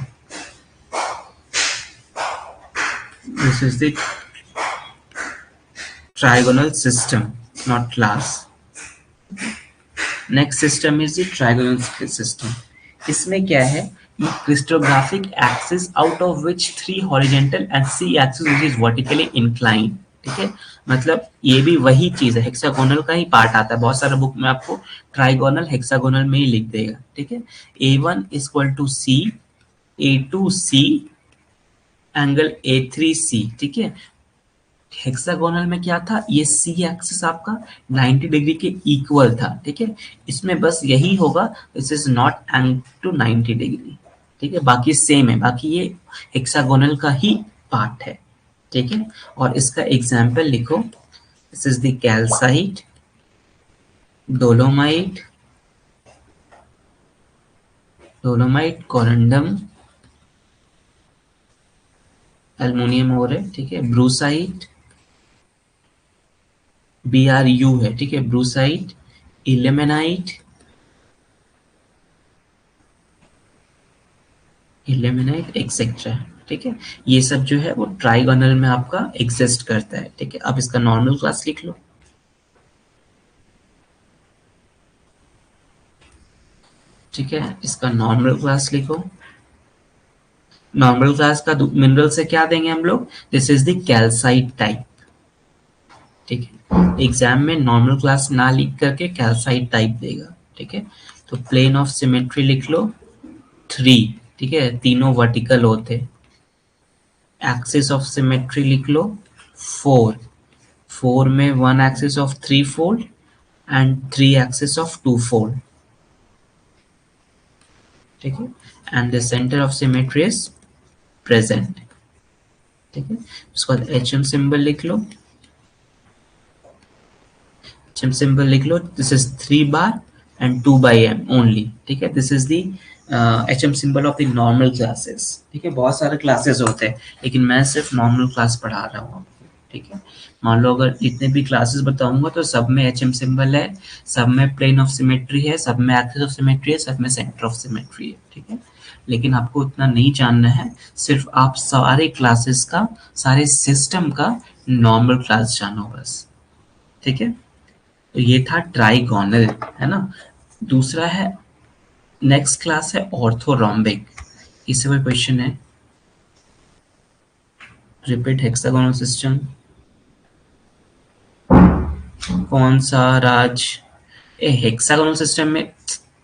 this is the trigonal system, not class. Next system is the trigonal system. इसमें क्या है, ये crystallographic axis out of which 3 horizontal and C axis which is vertically inclined, ठीक है। मतलब ये भी वही चीज है, हेक्सागोनल का ही पार्ट आता है, बहुत सारा बुक में आपको ट्राइगोनल हेक्सागोनल में ही लिख देगा, ठीक है। A1 equal to C, A2 C, angle A3 C, ठीक है। हेक्सागोनल में क्या था, ये C एक्सिस आपका 90 डिग्री के इक्वल था, ठीक है। इसमें बस यही होगा, this is not angle to 90 degree, ठीक है। बाकी सेम है, बाकी ये हेक्सागोनल का ही पार्ट है, ठीक है। और इसका एग्जाम्पल लिखो, this is the calcite, dolomite, corundum, aluminium और है, ठीक है, ब्रूसाइट, BRU है, ठीक है, ब्रूसाइट, इलेमेनाइट, एक्सेट्रा, ठीक है। ये सब जो है वो ट्राइगोनल में आपका एग्जिस्ट करता है, ठीक है। अब इसका नॉर्मल क्लास लिख लो, ठीक है, इसका नॉर्मल क्लास लिखो। नॉर्मल क्लास का मिनरल से क्या देंगे हम लोग, this is the calcite type, ठीक है। एग्जाम में नॉर्मल क्लास ना लिख करके कैल्साइट टाइप देगा, ठीक है। तो प्लेन ऑफ सिमेट्री लिख लो 3, ठीक है, तीनों वर्टिकल होते। एक्सिस ऑफ सिमेट्री लिख लो 4, 4 में 1 axis of 3 fold and 3 axis of 2 fold, ठीक है। And the centre of symmetry is present, ठीक है। उसके बाद HM सिंबल लिख लो, HM सिंबल लिख लो, this is 3 bar and 2 by m only, ठीक है। This is the HM symbol of the normal classes, ठीक है। बहुत सारे क्लासेस होते हैं लेकिन मैं सिर्फ नॉर्मल क्लास पढ़ा रहा हूँ, ठीक है। मान लो अगर जितने भी क्लासेस बताऊंगा तो सब में HM सिंबल है, सब में प्लेन ऑफ सिमेट्री है, सब में एक्सिस ऑफ सिमेट्री है, सब में सेंटर ऑफ सिमेट्री है, ठीक है। लेकिन आपको उतना नहीं जानना है, सिर्फ आप सारे क्लासेस का, सारे सिस्टम का नॉर्मल क्लास जानो बस, ठीक है। तो ये था ट्राइगोनल, है ना। दूसरा है, नेक्स्ट क्लास है ऑर्थोरोम्बिक। इससे कोई क्वेश्चन है, रिपीट हेक्सागोनल सिस्टम, कौन सा राज, ए हेक्सागोनल सिस्टम में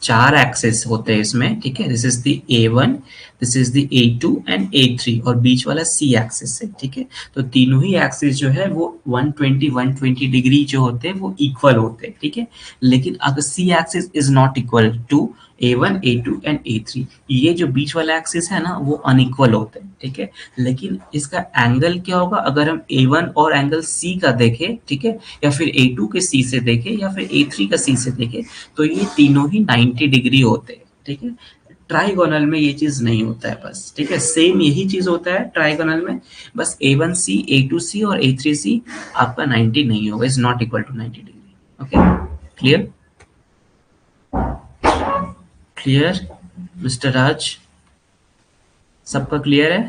4 एक्सिस होते हैं इसमें, ठीक है। This is the A1, this is the A2 and A3 और बीच वाला C एक्सिस है, ठीक है। तो तीनों ही एक्सिस जो है वो 120 डिग्री जो होते हैं वो इक्वल होते हैं, ठीक है। लेकिन अगर C axis is not equal to A1, A2 and A3, ये जो बीच वाला एक्सिस है ना वो अनइक्वल होते हैं, ठीक है। लेकिन इसका एंगल क्या होगा, अगर हम A1 और एंगल C का देखें, ठीक है, या फिर A2 के C से देखें या फिर A3 का C से देखें, तो ये तीनों ही 90 डिग्री होते हैं, ठीक है। ट्राइगोनल में ये चीज नहीं होता है बस, ठीक है। सेम यही चीज होता है ट्राइगोनल में, बस A1C, A2C और A3C आपका 90 नहीं होगा, is not equal to 90 degree, okay. Clear, clear mister Raj, सबका क्लियर है।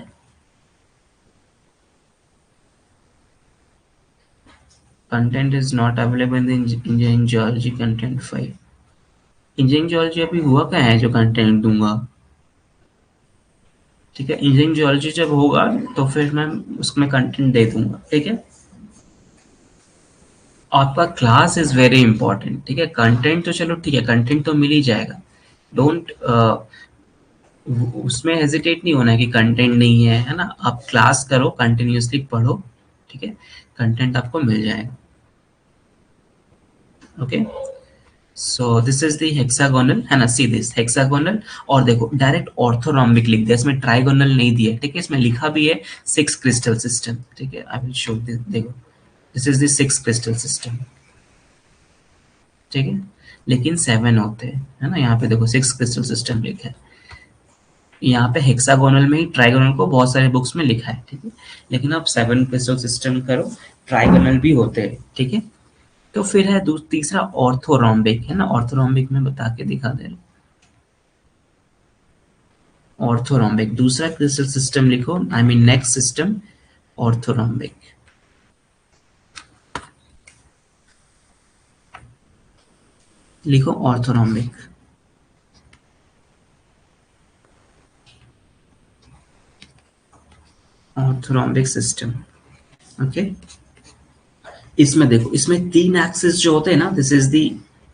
Content is not available in engineering geology content 5। Engineering geology अभी हुआ क्या है जो कंटेंट दूंगा, ठीक है। इंजीनियरिंग जियोलॉजी जब होगा तो फिर मैं उसमें कंटेंट दे दूंगा, ठीक है। आपका क्लास इज वेरी इंपॉर्टेंट, ठीक है। कंटेंट तो चलो ठीक है, कंटेंट तो मिल ही जाएगा, डोंट उसमें हेजिटेट नहीं होना है कि कंटेंट नहीं है ना। आप क्लास करो, कंटिन्यूअसली पढ़ो, ठीक है, कंटेंट आपको मिल जाएगा, okay. So this is the hexagonal, है ना, सी दिस हेक्सागोनल। और देखो डायरेक्ट ऑर्थोरोम्बिक लिख दिया, इसमें ट्राइगोनल नहीं दिया, ठीक है। इसमें लिखा भी है 6 क्रिस्टल सिस्टम, ठीक है। आई विल शो दिस, देखो this is the 6 crystal system, ठीक है। लेकिन 7 होते हैं, है ना। यहाँ पे देखो 6 क्रिस्टल सिस्टम लिखा है, यहाँ पे हेक्सागोनल में ही ट्राइगोनल को बहुत सारे बुक्स में लिखा है, ठीक है। लेकिन अब 7 क्रिस्टल सिस्टम करो, ट्राइगोनल भी होते हैं, ठीक है। तो फिर है तीसरा ऑर्थोरोम्बिक, है ना। ऑर्थोरोम्बिक में बता के दिखा दे रहा, ऑर्थोरोम्बिक दूसरा क्रिस्टल सिस्टम लिखो, I mean next system orthorhombic, लिखो ऑर्थोरोम्बिक, ऑर्थोरोम्बिक सिस्टम, ओके। इसमें देखो, इसमें 3 एक्सिस जो होते हैं ना, this is the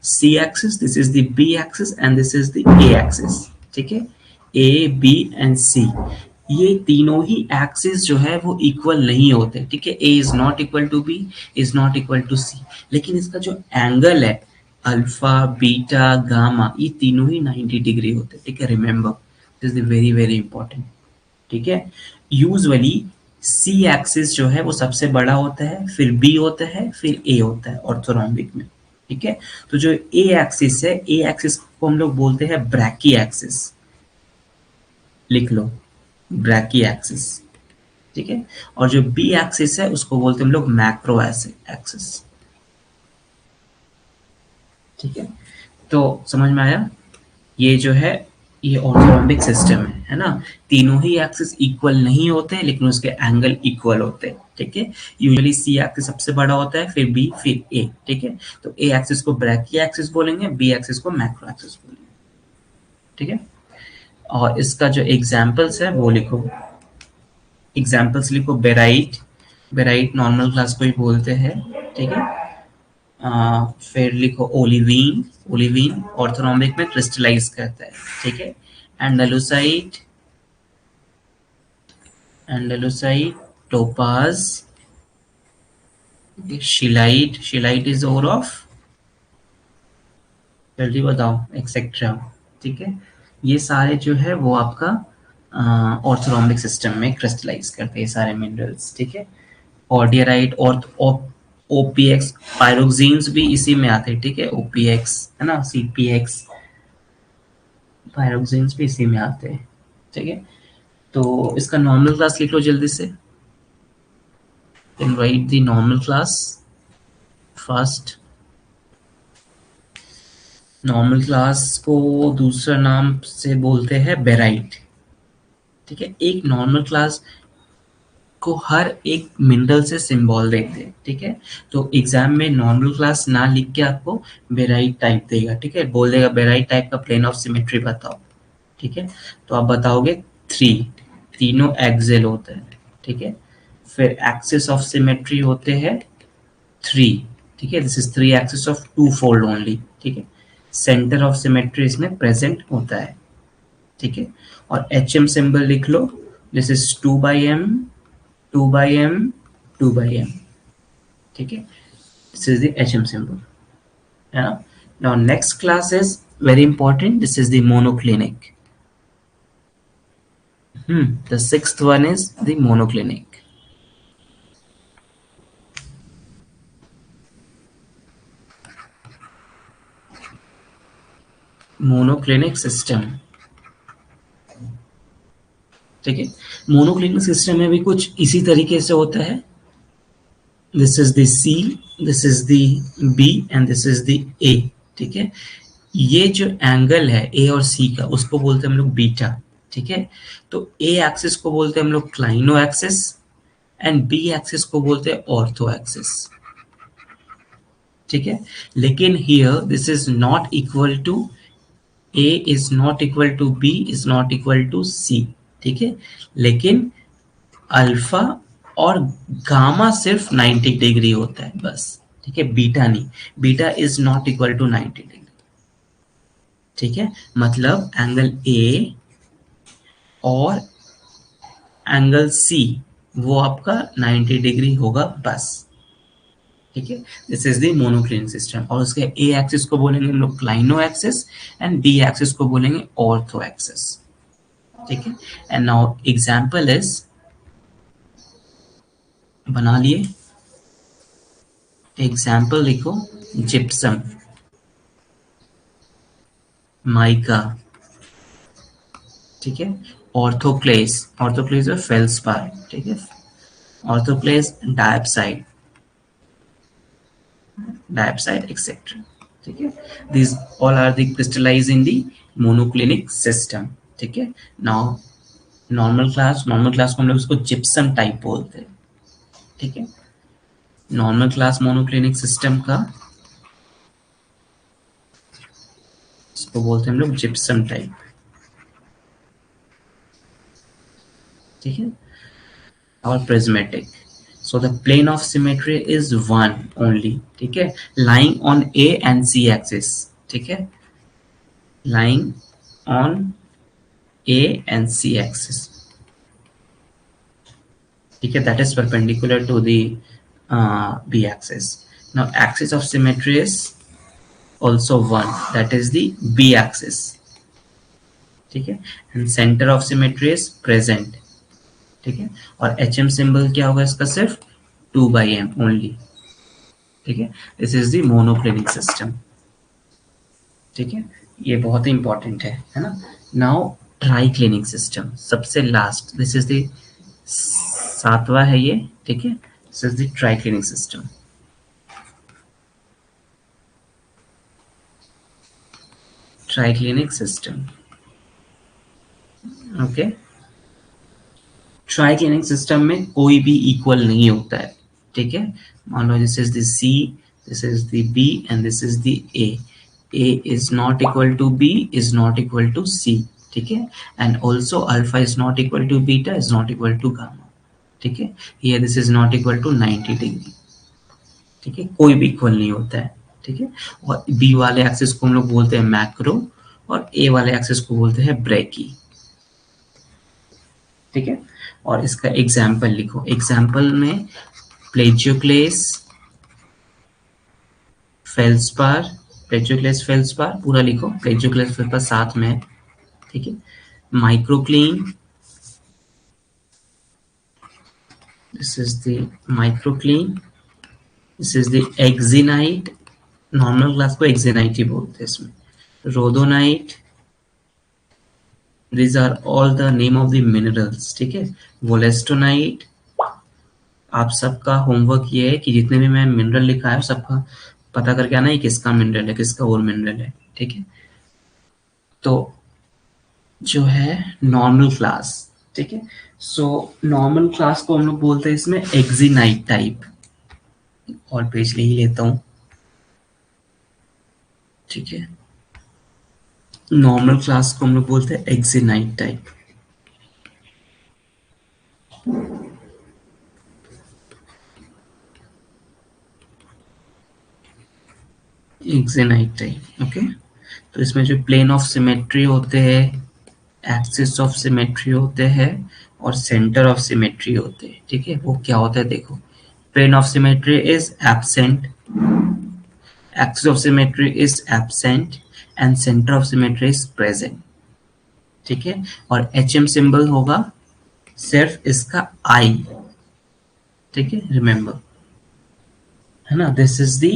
C axis, this is the B axis and this is the A axis, ठीक है। A, B एंड C, ये तीनों ही एक्सिस जो है वो इक्वल नहीं होते, ठीक है। A is not equal to B, is not equal to C, लेकिन इसका जो एंगल है अल्फा, बीटा, गामा, ये तीनों ही 90 डिग्री होते हैं, ठीक है। Remember, this is very very important, ठीक है। यूजुअली सी एक्सिस जो है वो सबसे बड़ा होता है, फिर बी होता है, फिर ए होता है ऑर्थोरोम्बिक में। ठीक है, तो जो ए एक्सिस है, ए एक्सिस को हम लोग बोलते हैं ब्रैकी एक्सिस। लिख लो, ब्रैकी एक्सिस। ठीक है, और जो बी एक्सिस है उसको बोलते हैं हम लोग मैक्रो एक्सिस। ठीक है, तो समझ में आया? ये जो है ये ऑर्थोरोम्बिक सिस्टम है ना। तीनों ही एक्सिस इक्वल नहीं होते लेकिन उसके एंगल इक्वल होते हैं। ठीक है, यूजुअली सी एक्सिस सबसे बड़ा होता है, फिर बी, फिर ए। ठीक है, तो ए एक्सिस को ब्रैकी एक्सिस बोलेंगे, बी एक्सिस को मैक्रो एक्सिस बोलेंगे। ठीक है, और इसका जो एग्जाम्पल्स है वो लिखो। एग्जाम्पल्स लिखो, बेराइट। बेराइट नॉर्मल क्लास को ही बोलते हैं। ठीक है, फिर लिखो ओलिवीन। ओलिवीन ऑर्थोरोम्बिक में क्रिस्टलाइज करता है। ठीक है, एंडालुसाइट। एंडालुसाइट, टोपाज, शिलाइट। शिलाइट इज ओर ऑफ, जल्दी बताओ, एक्सेट्रा। ठीक है, ये सारे जो है वो आपका ऑर्थोरोम्बिक सिस्टम में क्रिस्टलाइज करते हैं सारे मिनरल्स। ठीक है, ऑर्डियराइट और ओपीएक्स, पायरोक्सिन्स भी इसी में आते हैं। ठीक है, ओपीएक्स है ना, सीपीएक्स, पायरोक्सिन्स भी इसी में आते हैं। ठीक है, तो इसका नॉर्मल क्लास लिख लो जल्दी से। Then write the normal class first. Normal class को दूसरा नाम से बोलते हैं बेराइट। ठीक है, एक नॉर्मल क्लास को हर एक मिनरल से सिंबल देते हैं। ठीक है, तो एग्जाम में नॉर्मल क्लास ना लिख के आपको बेराइट टाइप देगा। ठीक है, बोल देगा बेराइट टाइप का प्लेन ऑफ सिमेट्री बताओ। ठीक है, तो आप बताओगे 3, तीनों एक्सेल होते हैं। ठीक है, फिर एक्सिस ऑफ सिमेट्री होते हैं 3। ठीक है, this is 3 axis of 2 fold only. ठीक है, सेंटर ऑफ सिमेट्री इसमें प्रेजेंट होता है। ठीक है, और एच एम सिंबल लिख लो, this is 2/m, 2/m, 2/m। ठीक है, this is the H M symbol है ना। Now next class is very important, this is the monoclinic. The sixth one is the monoclinic. Monoclinic system. ठीक है, monoclinic system में भी कुछ इसी तरीके से होता है। This is the C, this is the B and this is the A. ठीक है, ये जो एंगल है ए और सी का उसको बोलते हैं हम लोग बीटा। ठीक है, तो ए एक्सिस को बोलते हैं हम लोग clino axis and B axis को बोलते हैं ऑर्थो एक्सिस। ठीक है, लेकिन here this is not equal to, A is not equal to B, is not equal to C. ठीक है, लेकिन अल्फा और गामा सिर्फ 90 डिग्री होता है बस। ठीक है, बीटा नहीं, beta is not equal to 90 degree. ठीक है, मतलब एंगल ए और एंगल सी वो आपका 90 डिग्री होगा बस। ठीक है, this is the monoclinic system. और उसके ए एक्सिस को बोलेंगे हम लोग clino axis and B axis को बोलेंगे ऑर्थो एक्सिस। ठीक है, एंड नाउ एग्जांपल इज, बना लिए, एग्जाम्पल लिखो, जिप्सम, माइका। ठीक है, ऑर्थोक्लेस, ऑर्थोक्लेस और फेल्सपार। ठीक है, ऑर्थोक्लेस, डायप्साइड, डायप्साइड एक्सेट्रा। ठीक है, these all are the crystallized in the monoclinic system. ठीक है, now normal class, normal class को हम लोग इसको जिप्सम टाइप बोलते हैं। ठीक है, नॉर्मल क्लास मोनोक्लिनिक सिस्टम का इसको बोलते हैं हम लोग जिप्सम टाइप। ठीक है, और prismatic, so the plane of symmetry is one only. ठीक है, lying on A and C axis. ठीक है, lying on A and C axis. ठीक है, that is perpendicular to the B axis. Now axis of symmetry is also one, that is the B axis. ठीक है, and center of symmetry is present. ठीक है। और HM symbol क्या होगा इसका, सिर्फ 2/m ओनली, ठीक है। This is the monoclinic system, ठीक है। ये बहुत ही इंपॉर्टेंट है ना। नाउ ट्राइक्लिनिक सिस्टम, सबसे लास्ट, दिस इज द सातवां है ये, ठीक है। This is the triclinic system. Triclinic system, okay. Triclinic system में कोई भी इक्वल नहीं होता है, ठीक है। मान लो this is the C, this is the B and this is the A. A is not equal to B, is not equal to C, ठीक है। And also alpha is not equal to beta, is not equal to gamma, ठीक है। ये this is not equal to 90 degree, ठीक है। कोई भी equal नहीं होता है, ठीक है। और बी वाले एक्सिस को हम लोग बोलते हैं मैक्रो, और ए वाले एक्सिस को बोलते हैं ब्रेकी, ठीक है। और इसका एग्जाम्पल लिखो, एग्जाम्पल में प्लेजियोक्लेस, फेल्सपार, प्लेजियोक्लेस फेल्सपार पूरा लिखो, प्लेजियोक्लेस फेल्सपार साथ में है, ठीक है। Microcline, this is the microcline, this is the axinite, normal class को एक्जिनाइट ही बोलते हैं इसमें। रोडोनाइट, these are all the name of the minerals, ठीक है। वोलेस्टोनाइट, आप सबका होमवर्क ये है कि जितने भी मैं मिनरल लिखा है सबका पता करके आना है किसका मिनरल है, किसका और मिनरल है, ठीक है। तो जो है नॉर्मल क्लास, ठीक है। सो नॉर्मल क्लास को हम लोग बोलते हैं इसमें एक्जिनाइट टाइप, और पेज ले ही लेता हूँ, ठीक है। नॉर्मल क्लास को हम लोग बोलते हैं एक्जिनाइट टाइप, एक्जिनाइट टाइप, ओके। तो इसमें जो प्लेन ऑफ सिमेट्री होते हैं, एक्सिस ऑफ सिमेट्री होते हैं, और सेंटर ऑफ सिमेट्री होते हैं, ठीक है। वो क्या होता है देखो, plane of symmetry is absent, axis of symmetry is absent, and centre of symmetry is present, ठीक है। और HM सिंबल होगा सिर्फ इसका आई, ठीक है, रिमेंबर, है ना। This is the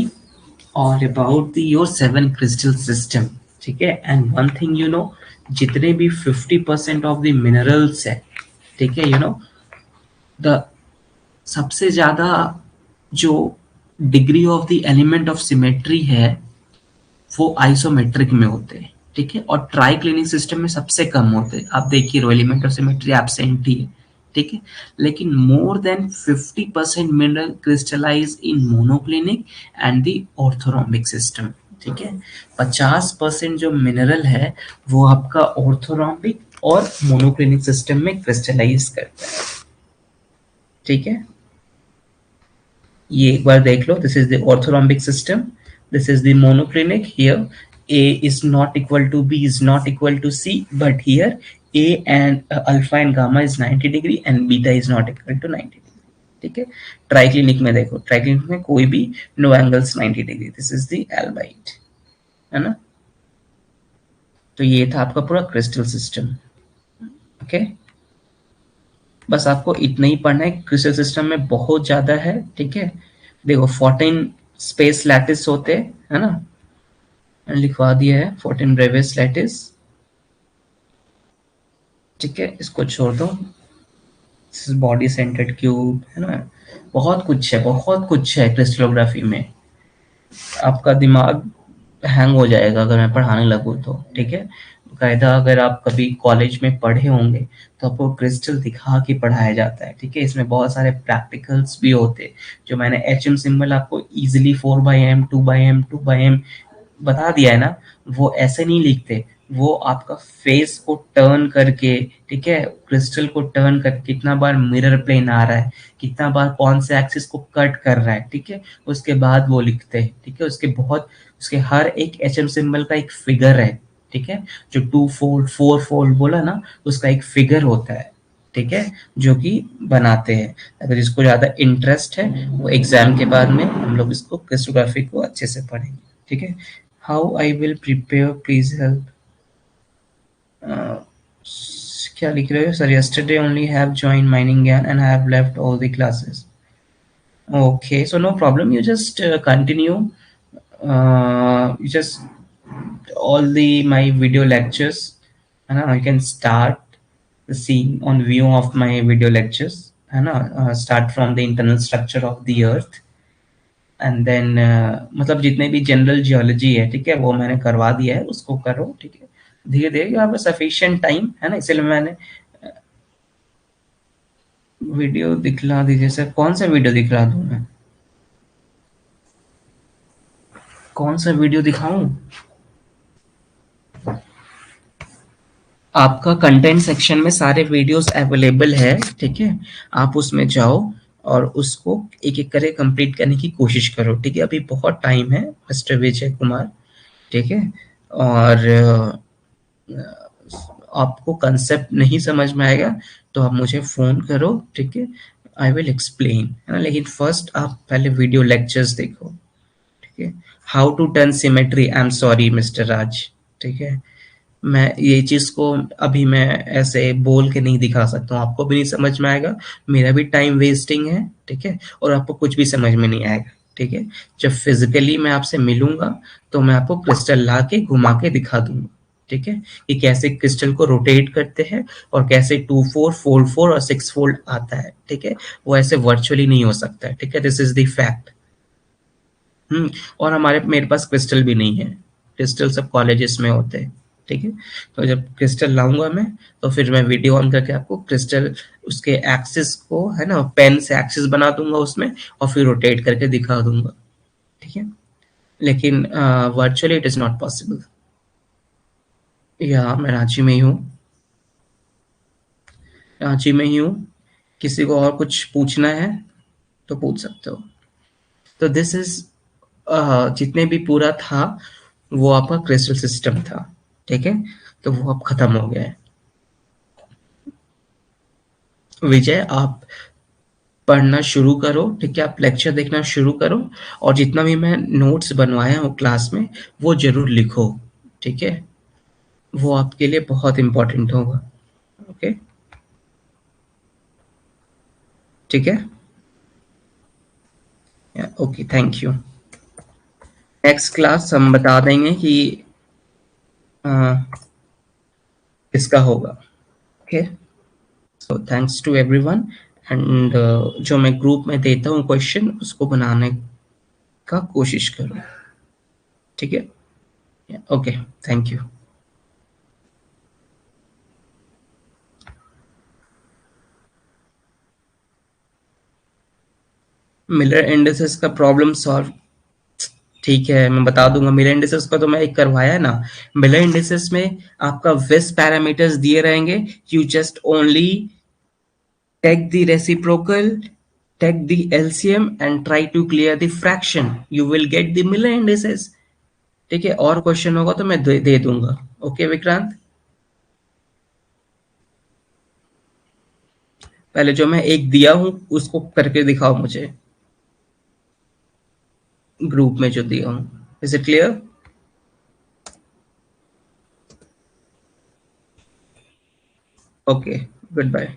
all about the your 7 crystal system, ठीक है। And one thing you know, जितने भी 50% ऑफ द मिनरल्स है, ठीक है, यू नो द सबसे ज्यादा जो degree of the element of symmetry है वो आइसोमेट्रिक में होते हैं, ठीक है। और ट्राइक्लिनिक सिस्टम में सबसे कम होते हैं, आप देखिए row element of symmetry absent ही है, ठीक है। लेकिन more than 50% mineral crystallise in monoclinic and the orthorhombic system, ठीक है। 50% जो मिनरल है वो आपका ऑर्थोरोम्बिक और मोनोक्लिनिक सिस्टम में क्रिस्टलाइज करता है, ठीक है। ये एक बार देख लो, this is the orthorhombic system, this is the monoclinic. Here A is not equal to B is not equal to C, but here A and alpha and gamma is 90 degree and beta is not equal to 90 degree, ठीक है। Triclinic में देखो, triclinic में कोई भी no angles 90 degree, this is the albite, है ना। तो ये था आपका पूरा क्रिस्टल सिस्टम, ओके। बस आपको इतना ही पढ़ना है, क्रिस्टल सिस्टम में बहुत ज्यादा है, ठीक है। देखो 14 स्पेस लैटिस होते हैं, है ना, लिखवा दिया है 14 ब्रेवियस लैटिस, ठीक है। इसको छोड़ दो, बॉडी सेंटर्ड क्यूब, है ना, बहुत कुछ है, बहुत कुछ है क्रिस्टलोग्राफी में। आपका दिमाग हैंग हो जाएगा अगर मैं पढ़ाने लगूँ तो, ठीक है। कायदा अगर आप कभी कॉलेज में पढ़े होंगे तो आपको क्रिस्टल दिखा के पढ़ाया जाता है, ठीक है। इसमें बहुत सारे प्रैक्टिकल्स भी होते हैं, जो मैंने HM सिंबल आपको इजीली 4/m 2/m 2/m बता दिया है ना, वो ऐसे नहीं लिखते, वो आपका फेस को टर्न करके, ठीक है, क्रिस्टल को टर्न करके कितना बार मिरर प्लेन आ रहा है, कितना बार कौन से एक्सिस को कट कर रहा है, ठीक है, उसके बाद वो लिखते हैं, ठीक है। उसके हर एक HM सिंबल का एक फिगर है, ठीक है। जो 2 फोल्ड 4 फोल्ड बोला ना, उसका एक फिगर होता है, ठीक है, जो कि बनाते हैं। अगर जिसको ज्यादा इंटरेस्ट है वो एग्जाम के बाद में हम लोग इसको क्रिस्टोग्राफी को अच्छे से पढ़ेंगे, ठीक है। How I will prepare, please help, क्या लिख रहे हो sir? Yesterday only have join mining Gyan and have left all the classes. Okay, so no problem. You just continue. You just all the my video lectures, and you can start the scene on view of my video lectures, and start from the internal structure of the earth, and then मतलब जितने भी general geology है, ठीक है, वो मैंने करवा दिया है, उसको करो, ठीक है, धीरे धीरे. यू हैव सफिशिएंट टाइम, है ना, इसलिए मैंने वीडियो दिखला दीजिए सर. कौन सा वीडियो दिखला दूं मैं? कौन सा वीडियो दिखाऊं? आपका कंटेंट सेक्शन में सारे वीडियोस अवेलेबल है, ठीक है, आप उसमें जाओ और उसको एक एक करके कंप्लीट करने की कोशिश करो, ठीक है. अभी बहुत टाइम है मिस्टर विजय कुमार, ठीक है. और आपको कंसेप्ट नहीं समझ में आएगा तो आप मुझे फोन करो, ठीक है, आई विल एक्सप्लेन, है ना. लेकिन फर्स्ट आप पहले वीडियो लेक्चर्स देखो, ठीक है. How to turn symmetry, I am sorry mister Raj, ठीक है, मैं ये चीज को अभी मैं ऐसे बोल के नहीं दिखा सकता हूँ, आपको भी नहीं समझ में आएगा, मेरा भी टाइम वेस्टिंग है, ठीक है, और आपको कुछ भी समझ में नहीं आएगा, ठीक है. जब फिजिकली मैं आपसे मिलूंगा तो मैं आपको क्रिस्टल ला के घुमा के दिखा दूंगा, ठीक है, कि कैसे क्रिस्टल को रोटेट करते हैं और कैसे 2-4 4-4 और 6 फोल्ड आता है, ठीक है. वो ऐसे वर्चुअली नहीं हो सकता है, ठीक है. This is the fact. और हमारे मेरे पास क्रिस्टल भी नहीं है, क्रिस्टल सब कॉलेजेस में होते हैं, ठीक है. तो जब क्रिस्टल लाऊंगा मैं तो फिर मैं वीडियो ऑन करके आपको क्रिस्टल उसके एक्सिस को, है ना, पेन से एक्सिस बना दूंगा उसमें और फिर रोटेट करके दिखा दूंगा, ठीक है. लेकिन virtually it is not possible. या मैं रांची में ही हूँ, रांची में ही हूँ. किसी को और कुछ पूछना है तो पूछ सकते हो. तो दिस इज जितने भी पूरा था वो आपका क्रिस्टल सिस्टम था, ठीक है. तो वो अब खत्म हो गया है. विजय आप पढ़ना शुरू करो, ठीक है, आप लेक्चर देखना शुरू करो और जितना भी मैं नोट्स बनवाया हूँ क्लास में वो जरूर लिखो, ठीक है. वो आपके लिए बहुत इंपॉर्टेंट होगा. ओके, ठीक है. Okay, thank you. Next class हम बता देंगे कि अ, किसका होगा. Okay, so thanks to everyone. And जो मैं ग्रुप में देता हूँ क्वेश्चन उसको बनाने का कोशिश करो, ठीक है. Okay, thank you. Miller indices का प्रॉब्लम सॉल्व, ठीक है, मैं बता दूंगा. मिलर इंडिसेस का तो मैं एक करवाया है ना. मिलर इंडिसेस में आपका विस पैरामीटर्स दिए रहेंगे. You just only take the reciprocal, take the LCM and try to clear the fraction, you will get the Miller indices, ठीक है. और क्वेश्चन होगा तो मैं दे दूंगा. ओके विक्रांत, पहले जो मैं एक दिया हूं उसको करके दिखाओ मुझे, ग्रुप में जो दिया हूं. Is it clear? Okay, good bye.